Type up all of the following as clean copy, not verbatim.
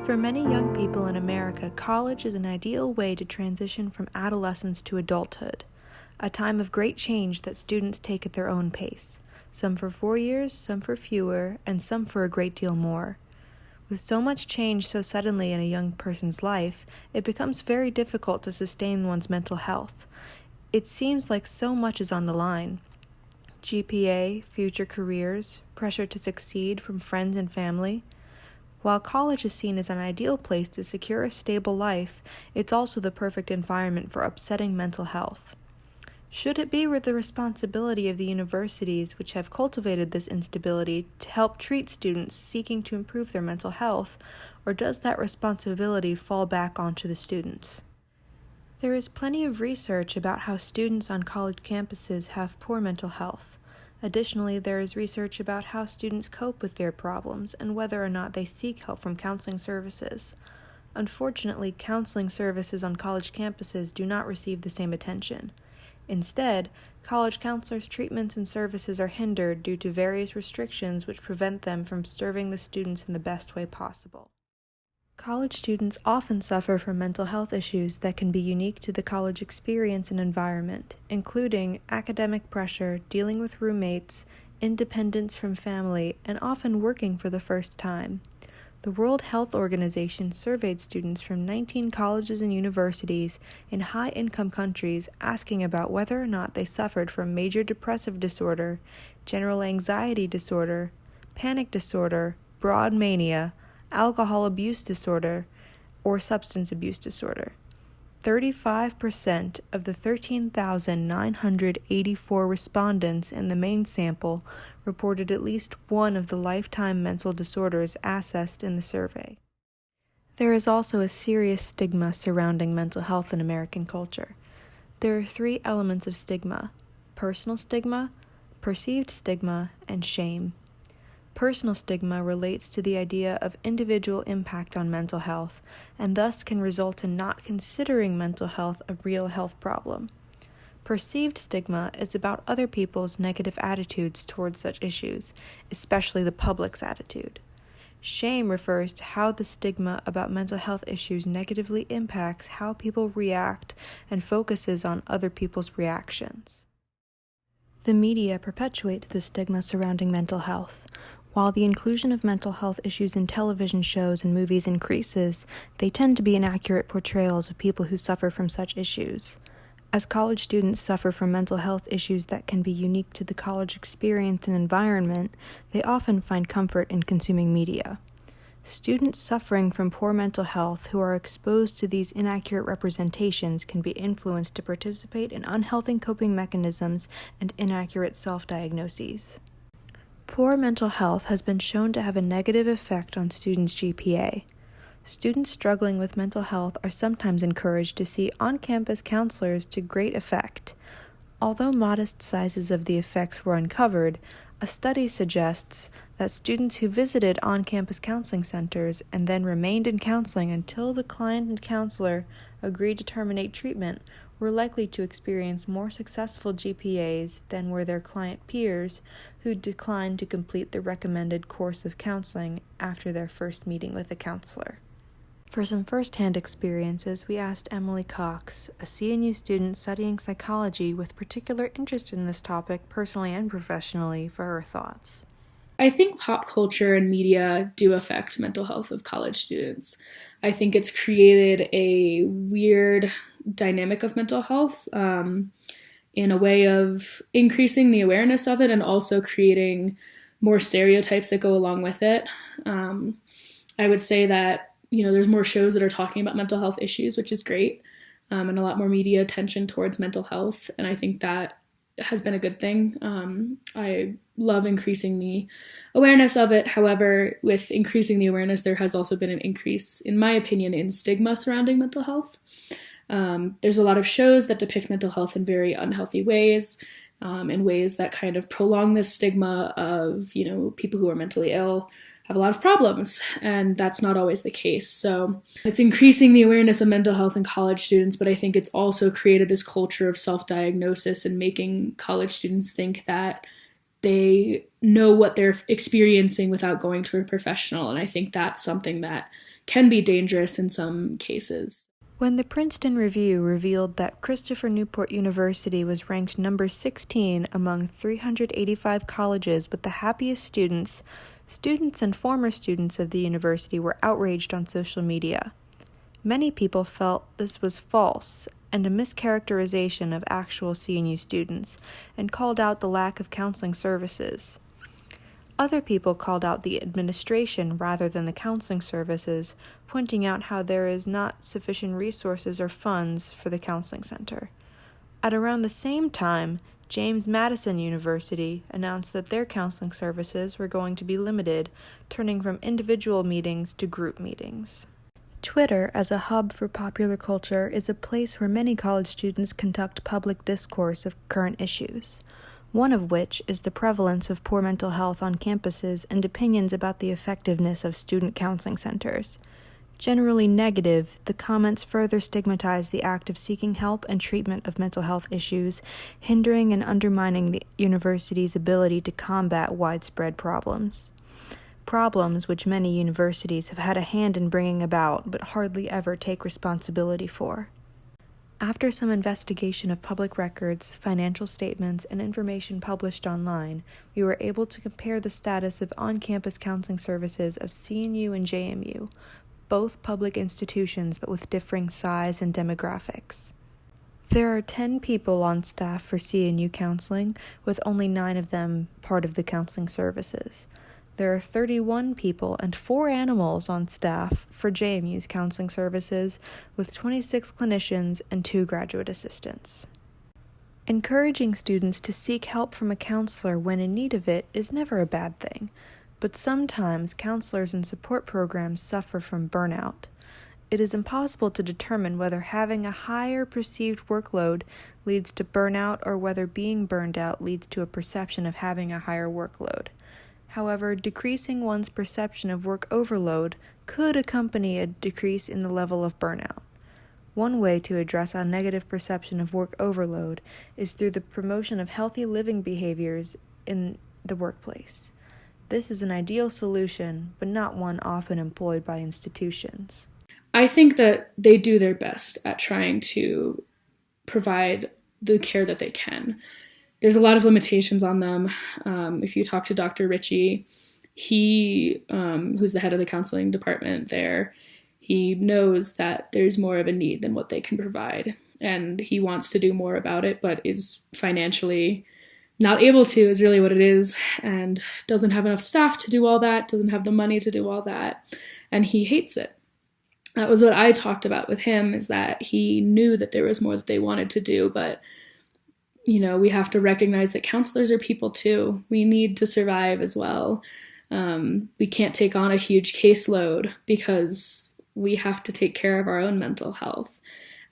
For many young people in America, college is an ideal way to transition from adolescence to adulthood, a time of great change that students take at their own pace, some for 4 years, some for fewer, and some for a great deal more. With so much change so suddenly in a young person's life, it becomes very difficult to sustain one's mental health. It seems like so much is on the line. GPA, future careers, pressure to succeed from friends and family. While college is seen as an ideal place to secure a stable life, it's also the perfect environment for upsetting mental health. Should it be the responsibility of the universities which have cultivated this instability to help treat students seeking to improve their mental health, or does that responsibility fall back onto the students? There is plenty of research about how students on college campuses have poor mental health. Additionally, there is research about how students cope with their problems and whether or not they seek help from counseling services. Unfortunately, counseling services on college campuses do not receive the same attention. Instead, college counselors' treatments and services are hindered due to various restrictions which prevent them from serving the students in the best way possible. College students often suffer from mental health issues that can be unique to the college experience and environment, including academic pressure, dealing with roommates, independence from family, and often working for the first time. The World Health Organization surveyed students from 19 colleges and universities in high-income countries asking about whether or not they suffered from major depressive disorder, general anxiety disorder, panic disorder, broad mania, alcohol abuse disorder, or substance abuse disorder. 35% of the 13,984 respondents in the main sample reported at least one of the lifetime mental disorders assessed in the survey. There is also a serious stigma surrounding mental health in American culture. There are 3 elements of stigma: personal stigma, perceived stigma, and shame. Personal stigma relates to the idea of individual impact on mental health, and thus can result in not considering mental health a real health problem. Perceived stigma is about other people's negative attitudes towards such issues, especially the public's attitude. Shame refers to how the stigma about mental health issues negatively impacts how people react and focuses on other people's reactions. The media perpetuates the stigma surrounding mental health. While the inclusion of mental health issues in television shows and movies increases, they tend to be inaccurate portrayals of people who suffer from such issues. As college students suffer from mental health issues that can be unique to the college experience and environment, they often find comfort in consuming media. Students suffering from poor mental health who are exposed to these inaccurate representations can be influenced to participate in unhealthy coping mechanisms and inaccurate self-diagnoses. Poor mental health has been shown to have a negative effect on students' GPA. Students struggling with mental health are sometimes encouraged to see on-campus counselors to great effect. Although modest sizes of the effects were uncovered, a study suggests that students who visited on-campus counseling centers and then remained in counseling until the client and counselor agreed to terminate treatment were likely to experience more successful GPAs than were their client peers who declined to complete the recommended course of counseling after their first meeting with a counselor. For some first-hand experiences, we asked Emily Cox, a CNU student studying psychology with particular interest in this topic personally and professionally, for her thoughts. I think pop culture and media do affect mental health of college students. I think it's created a weird dynamic of mental health in a way of increasing the awareness of it and also creating more stereotypes that go along with it. I would say that, there's more shows that are talking about mental health issues, which is great, and a lot more media attention towards mental health. And I think that has been a good thing. I love increasing the awareness of it. However, with increasing the awareness, there has also been an increase, in my opinion, in stigma surrounding mental health. There's a lot of shows that depict mental health in very unhealthy ways, in ways that kind of prolong this stigma of, people who are mentally ill have a lot of problems, and that's not always the case. So it's increasing the awareness of mental health in college students, but I think it's also created this culture of self-diagnosis and making college students think that they know what they're experiencing without going to a professional. And I think that's something that can be dangerous in some cases. When the Princeton Review revealed that Christopher Newport University was ranked number 16 among 385 colleges with the happiest students, students and former students of the university were outraged on social media. Many people felt this was false and a mischaracterization of actual CNU students, and called out the lack of counseling services. Other people called out the administration rather than the counseling services, pointing out how there is not sufficient resources or funds for the counseling center. At around the same time, James Madison University announced that their counseling services were going to be limited, turning from individual meetings to group meetings. Twitter, as a hub for popular culture, is a place where many college students conduct public discourse of current issues, one of which is the prevalence of poor mental health on campuses and opinions about the effectiveness of student counseling centers. Generally negative, the comments further stigmatize the act of seeking help and treatment of mental health issues, hindering and undermining the university's ability to combat widespread problems. Problems which many universities have had a hand in bringing about but hardly ever take responsibility for. After some investigation of public records, financial statements, and information published online, we were able to compare the status of on-campus counseling services of CNU and JMU, both public institutions but with differing size and demographics. There are 10 people on staff for CNU counseling, with only 9 of them part of the counseling services. There are 31 people and 4 animals on staff for JMU's counseling services, with 26 clinicians and 2 graduate assistants. Encouraging students to seek help from a counselor when in need of it is never a bad thing, but sometimes counselors and support programs suffer from burnout. It is impossible to determine whether having a higher perceived workload leads to burnout or whether being burned out leads to a perception of having a higher workload. However, decreasing one's perception of work overload could accompany a decrease in the level of burnout. One way to address a negative perception of work overload is through the promotion of healthy living behaviors in the workplace. This is an ideal solution, but not one often employed by institutions. I think that they do their best at trying to provide the care that they can. There's a lot of limitations on them. If you talk to Dr. Ritchie, he, who's the head of the counseling department there, he knows that there's more of a need than what they can provide. And he wants to do more about it, but is financially not able to, is really what it is, and doesn't have enough staff to do all that, doesn't have the money to do all that, and he hates it. That was what I talked about with him, is that he knew that there was more that they wanted to do, but we have to recognize that counselors are people too. We need to survive as well. We can't take on a huge caseload because we have to take care of our own mental health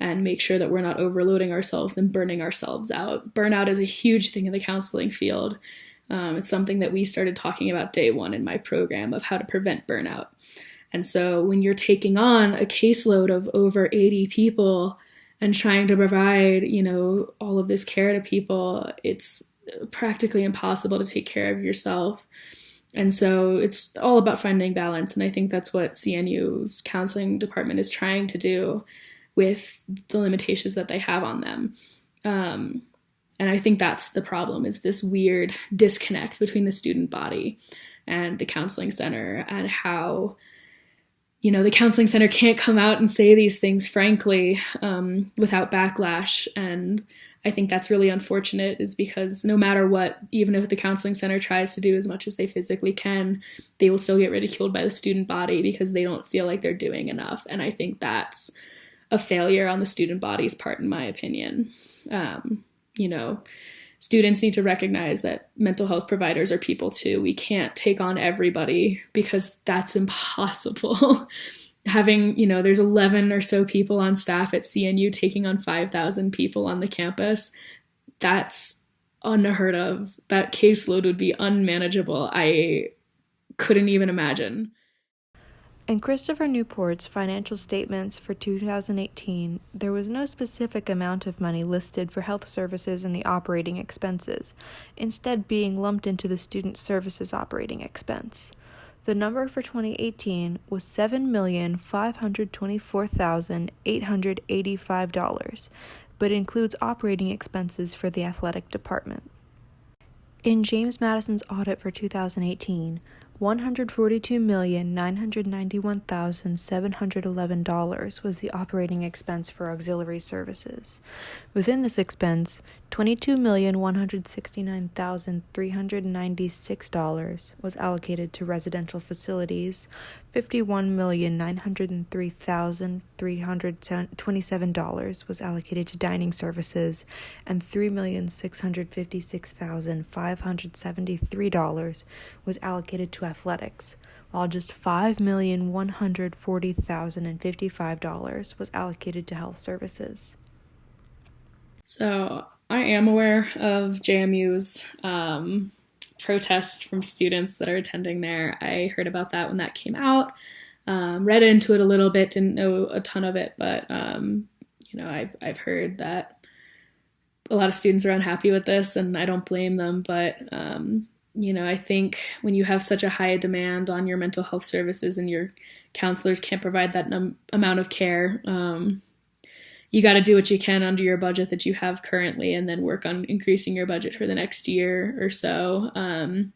and make sure that we're not overloading ourselves and burning ourselves out. Burnout is a huge thing in the counseling field. It's something that we started talking about day one in my program of how to prevent burnout. And so when you're taking on a caseload of over 80 people and trying to provide, all of this care to people, it's practically impossible to take care of yourself. And so it's all about finding balance. And I think that's what CNU's counseling department is trying to do with the limitations that they have on them. And I think that's the problem, is this weird disconnect between the student body and the counseling center, and how the counseling center can't come out and say these things frankly without backlash. And I think that's really unfortunate, is because no matter what, even if the counseling center tries to do as much as they physically can, they will still get ridiculed by the student body because they don't feel like they're doing enough. And I think that's a failure on the student body's part, in my opinion. Students need to recognize that mental health providers are people too. We can't take on everybody because that's impossible. Having, there's 11 or so people on staff at CNU taking on 5,000 people on the campus, that's unheard of. That caseload would be unmanageable. I couldn't even imagine. In Christopher Newport's financial statements for 2018, there was no specific amount of money listed for health services in the operating expenses, instead being lumped into the student services operating expense. The number for 2018 was $7,524,885, but includes operating expenses for the athletic department. In James Madison's audit for 2018, $142,991,711 was the operating expense for auxiliary services. Within this expense, $22,169,396 was allocated to residential facilities, $51,903,327 was allocated to dining services, and $3,656,573 was allocated to athletics, while just $5,140,055 was allocated to health services. So I am aware of JMU's protests from students that are attending there. I heard about that when that came out. Read into it a little bit, didn't know a ton of it, but I've heard that a lot of students are unhappy with this, and I don't blame them. But I think when you have such a high demand on your mental health services and your counselors can't provide that amount of care, you got to do what you can under your budget that you have currently, and then work on increasing your budget for the next year or so.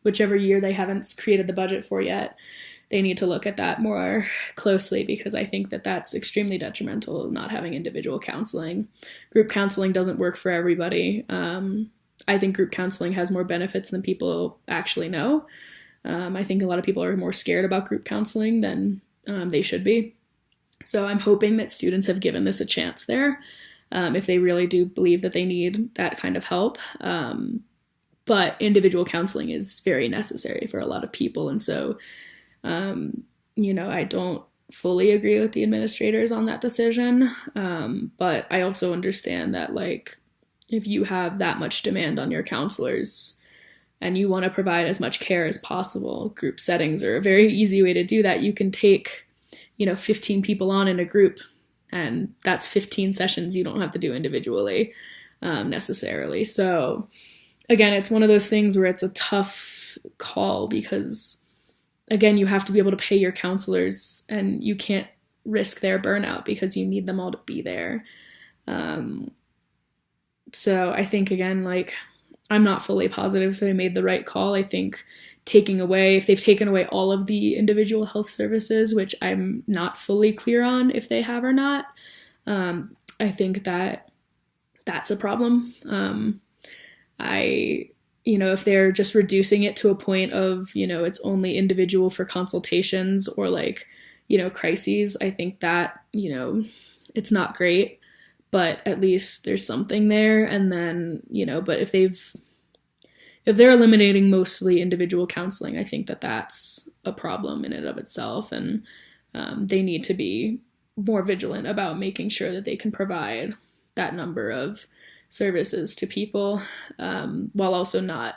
Whichever year they haven't created the budget for yet, they need to look at that more closely, because I think that that's extremely detrimental, not having individual counseling. Group counseling doesn't work for everybody. I think group counseling has more benefits than people actually know. I think a lot of people are more scared about group counseling than they should be. So I'm hoping that students have given this a chance there, if they really do believe that they need that kind of help. But individual counseling is very necessary for a lot of people. And so, I don't fully agree with the administrators on that decision. But I also understand that, if you have that much demand on your counselors and you want to provide as much care as possible, group settings are a very easy way to do that. You can take 15 people on in a group, and that's 15 sessions you don't have to do individually necessarily. So again, it's one of those things where it's a tough call, because again, you have to be able to pay your counselors, and you can't risk their burnout because you need them all to be there. So I think, again, I'm not fully positive if they made the right call. I think if they've taken away all of the individual health services, which I'm not fully clear on if they have or not, I think that that's a problem. If they're just reducing it to a point of, it's only individual for consultations or crises, I think that, it's not great, but at least there's something there. And then, but if they're eliminating mostly individual counseling, I think that that's a problem in and of itself. And they need to be more vigilant about making sure that they can provide that number of services to people, while also not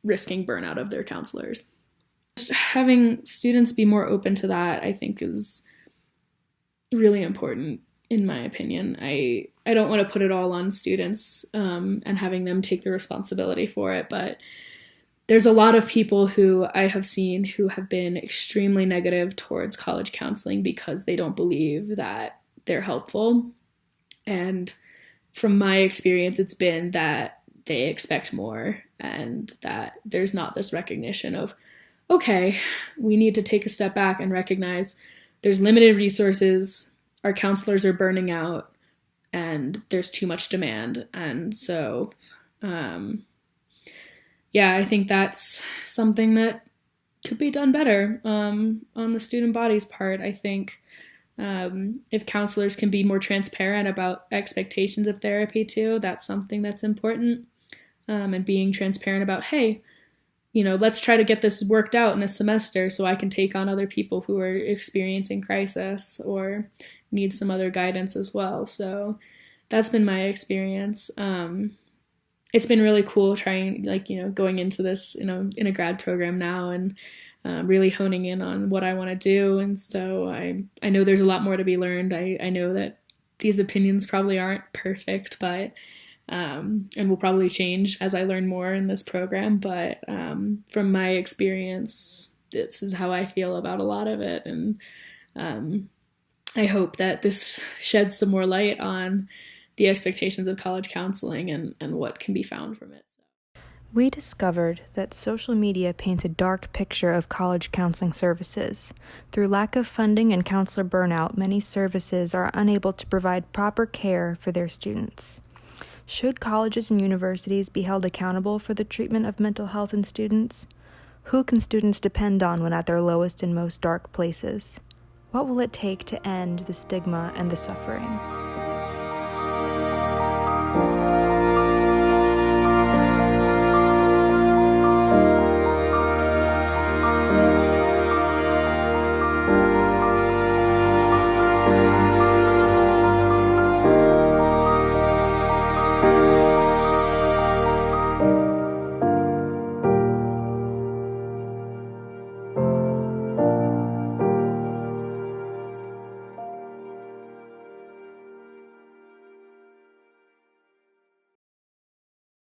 risking burnout of their counselors. Just having students be more open to that, I think, is really important, in my opinion. I don't want to put it all on students and having them take the responsibility for it, but there's a lot of people who I have seen who have been extremely negative towards college counseling because they don't believe that they're helpful. And from my experience, it's been that they expect more, and that there's not this recognition of, okay, we need to take a step back and recognize there's limited resources, our counselors are burning out, and there's too much demand. And so, I think that's something that could be done better on the student body's part. I think if counselors can be more transparent about expectations of therapy too, that's something that's important. And being transparent about, hey, let's try to get this worked out in a semester so I can take on other people who are experiencing crisis or need some other guidance as well. So that's been my experience. It's been really cool trying, going into this, in a grad program now, and really honing in on what I want to do. And so I know there's a lot more to be learned. I know that these opinions probably aren't perfect, but and will probably change as I learn more in this program. But from my experience, this is how I feel about a lot of it. And I hope that this sheds some more light on the expectations of college counseling and what can be found from it. We discovered that social media paints a dark picture of college counseling services. Through lack of funding and counselor burnout, many services are unable to provide proper care for their students. Should colleges and universities be held accountable for the treatment of mental health in students? Who can students depend on when at their lowest and most dark places? What will it take to end the stigma and the suffering?